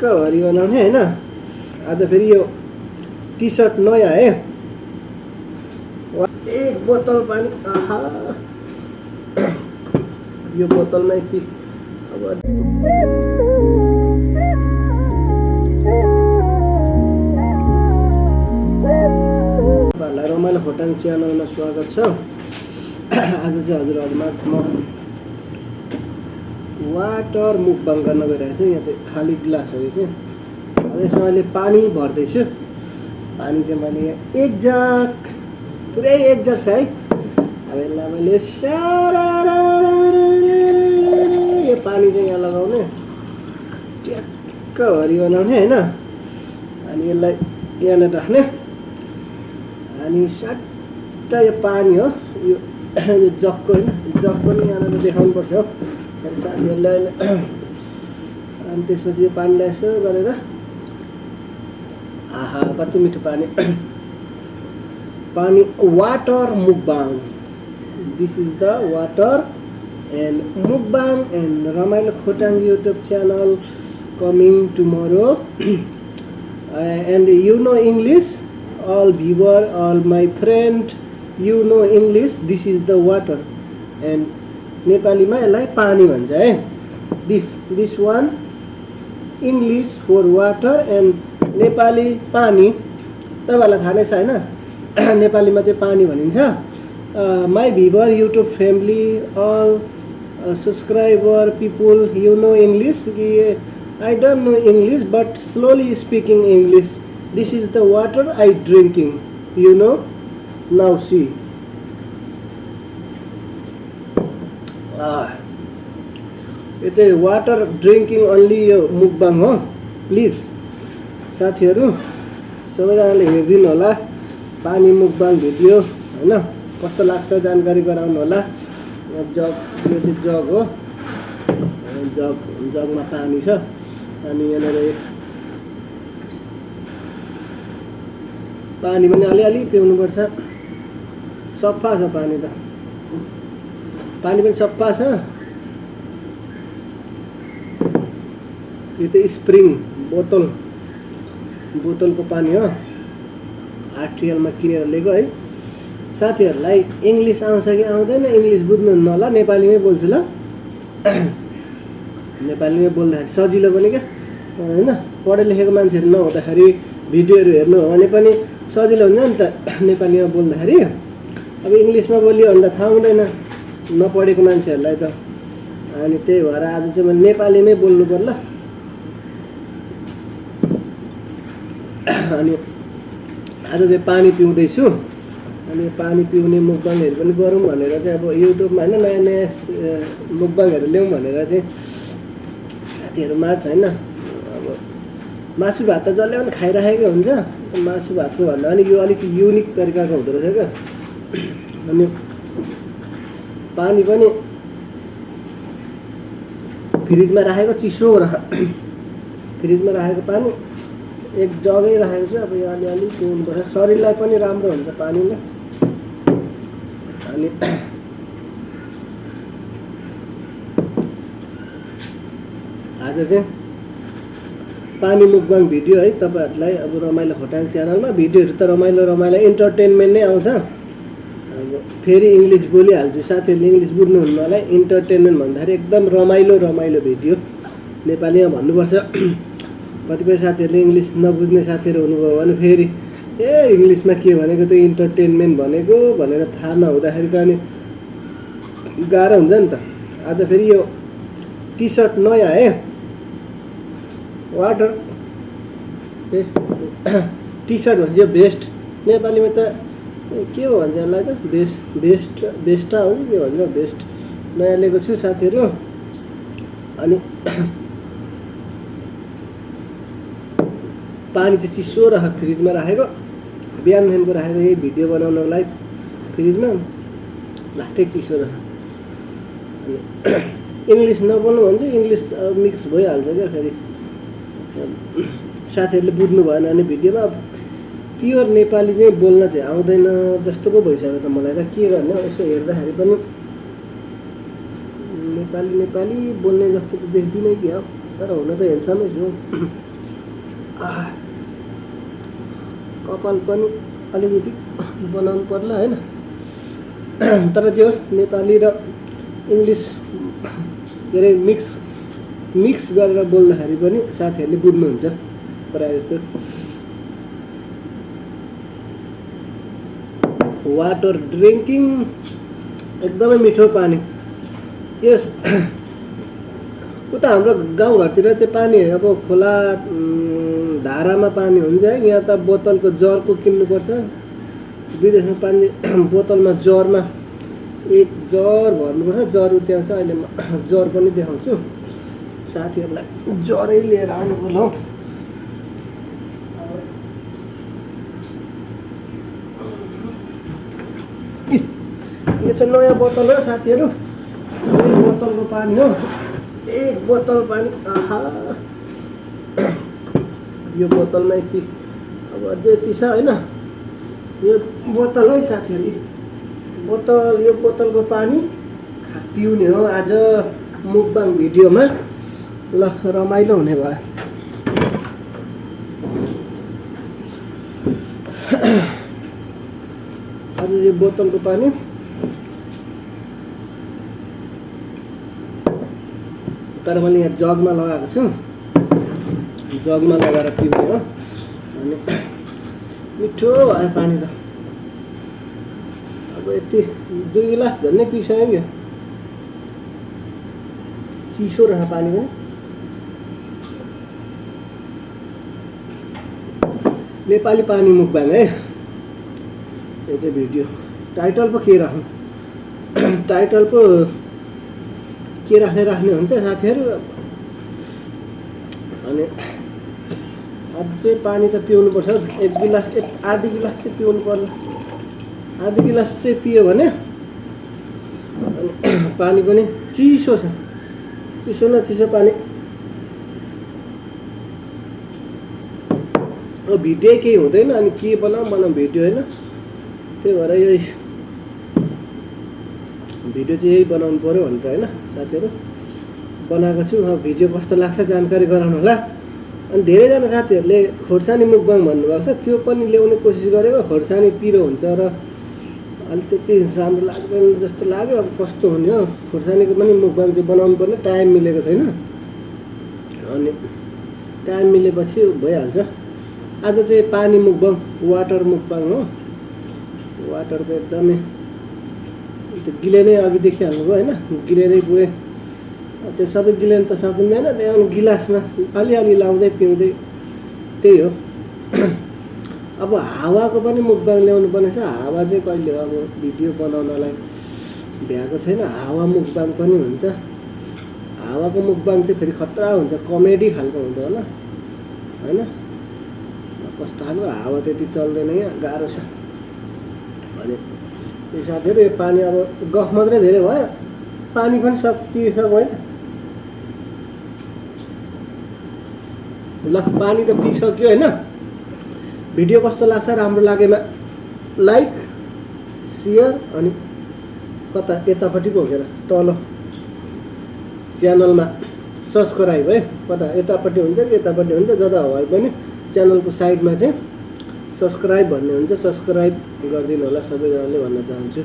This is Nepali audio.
भरि बनाउने हैन। आज फेरि यो टी सर्ट नयाँ है। एक बोतल पानी आहा यो बोतलमा यति अब रमाइलो खोटाङ च्यानलमा स्वागत छ। आज चाहिँ हजुरहरुमा म वाटर मुकबाङ गर्न गइरहेको छु। यहाँ चाहिँ खाली ग्लास हो यो चाहिँ। अब यसमा मैले पानी भर्दैछु। पानी चाहिँ मैले एक जग पुरै एक जग छ है। अब यसलाई मैले यो पानी चाहिँ यहाँ लगाउने ट्याक्क भरि बनाउने हैन। अनि यसलाई यहाँ राख्ने अनि सट्ट यो पानी हो यो जगको हैन। जग पनि यहाँ देखाउनु पर्छ हो साथीहरुलाई। अनि त्यसपछि यो पानीलाई यसो गरेर आहा कति मिठो पानी पानी water mukbang. This is the water and mukbang and Ramailo Khotang YouTube channel coming tomorrow. And you know English, all viewer, all my friend, you know English. This is the water and Nepali ma यसलाई पानी भन्छ है। This one English for water and Nepali पानी। तपाईहरुलाई थाहा नै छ हैन नेपालीमा चाहिँ पानी भनिन्छ। My viewer, YouTube family, all subscriber people, you know English. I don't know English but slowly speaking English. This is the water I drinking, you know. Now see. यो चाहिँ वाटर ड्रिङ्किङ अन्ली यो मुकबाङ हो। प्लिज साथीहरु सबैजनाले हेरिदिनु होला पानी मुकबाङ भिडियो हैन। कस्तो लाग्छ जानकारी गराउनु होला। यो जग यो चाहिँ जग हो। जगमा पानी छ अनि यहाँनेर पानी पनि अलिअलि पिउनु पर्छ। सफा छ पानी त। पानी पनि सफा छ। यो चाहिँ स्प्रिङ बोतलको पानी हो। आरटीएलमा किनेर ल्याएको है। साथीहरुलाई इंग्लिश आउँछ कि आउँदैन इंग्लिश बुझ्नुहुन्न होला। नेपालीमै बोल्छु ल। नेपालीमै बोल्दाखेरि सजिलो पनि क्या हैन। पढे लेखेको मान्छेहरु नहुँदाखेरि भिडियोहरु हेर्नु हो भने पनि सजिलो हुन्छ नि त नेपालीमा बोल्दाखेरि। अब इंग्लिशमा बोलियो भने त थाहा हुँदैन नपढेको मान्छेहरुलाई त। अनि त्यही भएर आज चाहिँ म नेपालीमै बोल्नु पर्ला। अनि आज चाहिँ पानी पिउँदै छु। अनि पानी पिउने मुकबाङहरु पनि गरौँ भनेर चाहिँ अब युट्युबमा हैन नयाँ नयाँ मुकबाङहरु ल्याउँ भनेर चाहिँ साथीहरु माझ हैन। अब मासु भात त जसले पनि खाइराखेको हुन्छ। मासु भातको भन्दा पनि यो अलिक युनिक तरिकाको हुँदो रहेछ क्या। अनि पानी पनि फ्रिजमा राखेको चिसो फ्रिजमा राखेको पानी एक जगै राखेको छु। अब यो अलिअलि पिउनु पर्छ। शरीरलाई पनि राम्रो हुन्छ पानीले। अनि आज चाहिँ पानी मुकबाङ भिडियो है। तपाईहरुलाई अब रमाइलो खोटाङ च्यानलमा भिडियोहरु त रमाइलो इन्टरटेनमेन्ट नै आउँछ। अब फेरि इंग्लिश बोलिहाल्छु। साथीहरुले इंग्लिश बुझ्नुहुन्न होला। इन्टरटेनमेन्ट भन्दाखेरि एकदम रमाइलो भिडियो नेपालीमा भन्नुपर्छ। कतिपय साथीहरुले इंग्लिश नबुझ्ने साथीहरु हुनुभयो भने फेरि इंग्लिशमा के भनेको त इन्टरटेनमेन्ट भनेको भनेर थाहा नहुँदाखेरि त अनि गाह्रो हुन्छ नि त। आज फेरि यो टी सर्ट नयाँ है। वाटर टी सर्ट भन्छ यो बेस्ट। नेपालीमा त के हो भन्छ यसलाई त बेस्ट हो कि के भन्छ बेस्ट। नयाँ ल्याएको छु साथीहरु। अनि पानी चाहिँ चिसो फ्रिजमा राखेको। बिहानदेखिको राखेको यही भिडियो बनाउनको लागि फ्रिजमा लास्टै चिसो रह। इंग्लिश नबोल्नु भन्छ इंग्लिश मिक्स भइहाल्छ क्या फेरि। साथीहरुले बुझ्नु भएन भने भिडियोमा प्योर नेपाली नै बोल्न चाहिँ आउँदैन जस्तो पो भइसक्यो त मलाई त। के गर्ने यसो हेर्दाखेरि पनि नेपाली बोल्ने जस्तो त देख्दिनै के हो। तर हुन त हेन्समै छु। कपाल पनि अलिकति बनाउनु पर्ला हैन। तर जे होस् नेपाली र इङ्ग्लिस के अरे मिक्स गरेर बोल्दाखेरि पनि साथीहरूले बुझ्नुहुन्छ प्रायः जस्तो। वाटर ड्रिङ्किङ एकदमै मिठो पानी। यस उता हाम्रो गाउँघरतिर चाहिँ पानी अब खोला धारामा पानी हुन्छ है। यहाँ त बोतलको जरको किन्नुपर्छ। विदेशमा पानी बोतलमा जरमा एक जर भर्नुपर्छ। जर त्यहाँ छ अहिले जर पनि देखाउँछु साथीहरूलाई। जरै लिएर आउनु पर्ला हौ। यो चाहिँ नयाँ बोतल हो साथीहरू। एक बोतलको पानी हो। एक बोतल पानी। आहा यो बोतलमा यति अब अझै यति छ होइन। यो बोतल है साथीहरू। बोतल यो बोतलको पानी पिउने हो आज मुकबाङ भिडियोमा। ल रमाइलो हुने भयो। अब यो बोतलको पानी तर मैले यहाँ जगमा लगाएको छु। जगमा लगाएर पिउने हो। अनि मिठो भयो पानी त। अब यति 2 गिलास झन्डै पिइसक्यो। चिसो रहेछ पानी पनि। नेपाली पानी मुकबाङ है यो चाहिँ भिडियो। टाइटल पो के राख्नु? टाइटल पो के राख्ने हुन्छ साथीहरू। अनि अझै पानी त पिउनुपर्छ। 1 गिलास आधी गिलास चाहिँ पिउनु पर्ला। आधी गिलास चाहिँ पियो भने पानी पनि चिसो छ। चिसो न चिसो पानी। भिडियो केही हुँदैन अनि के बनाऊँ भिडियो होइन। त्यही भएर यही भिडियो चाहिँ यही बनाउनु पर्यो भनेर होइन साथीहरू बनाएको छु। भिडियो कस्तो लाग्छ जानकारी गराउनु होला। अनि धेरैजना साथीहरूले खोर्सानी मुकबाङ भन्नुभएको छ। त्यो पनि ल्याउने कोसिस गरेको। खोर्सानी पिरो हुन्छ र अलि त्यति राम्रो लाग्दैन जस्तो लाग्यो। अब कस्तो हुने हो। खोर्सानीको पनि मुकबाङ चाहिँ बनाउनु पर्ने। टाइम मिलेको छैन। अनि टाइम मिलेपछि भइहाल्छ। आज चाहिँ पानी मुकबाङ वाटर मुकबाङ हो। वाटरको एकदमै त्यो गिलेनै अघि देखिहाल्नुभयो होइन। गिलेरै पुरै त्यो सबै गिलेन त सकिँदैन। त्यहाँ गिलासमा अलिअलि लाउँदै पिउँदै त्यही हो। अब हावाको पनि मुकबाङ ल्याउनु पर्ने छ। हावा चाहिँ कहिले अब भिडियो बनाउनलाई भ्याएको छैन। हावा मुकबाङ पनि हुन्छ। हावाको मुकबाङ चाहिँ फेरि खतरा हुन्छ। कमेडी खालको हुन्छ होला होइन। कस्तो खालको हावा त्यति चल्दैन यहाँ गाह्रो छ। अनि यो साथीहरू यो पानी अब गफ मात्रै धेरै भयो। पानी पनि सकिसक्यो होइन। ल पानी त पिइसक्यो होइन। भिडियो कस्तो लाग्छ राम्रो लागेमा लाइक सेयर अनि कता यतापट्टि बोकेर तल च्यानलमा सब्सक्राइब है। कता यतापट्टि हुन्छ कि यतापट्टि हुन्छ जता भए पनि च्यानलको साइडमा चाहिँ सब्सक्राइब भन्ने हुन्छ। सब्सक्राइब गरिदिनु होला सबैजनाले भन्न चाहन्छु।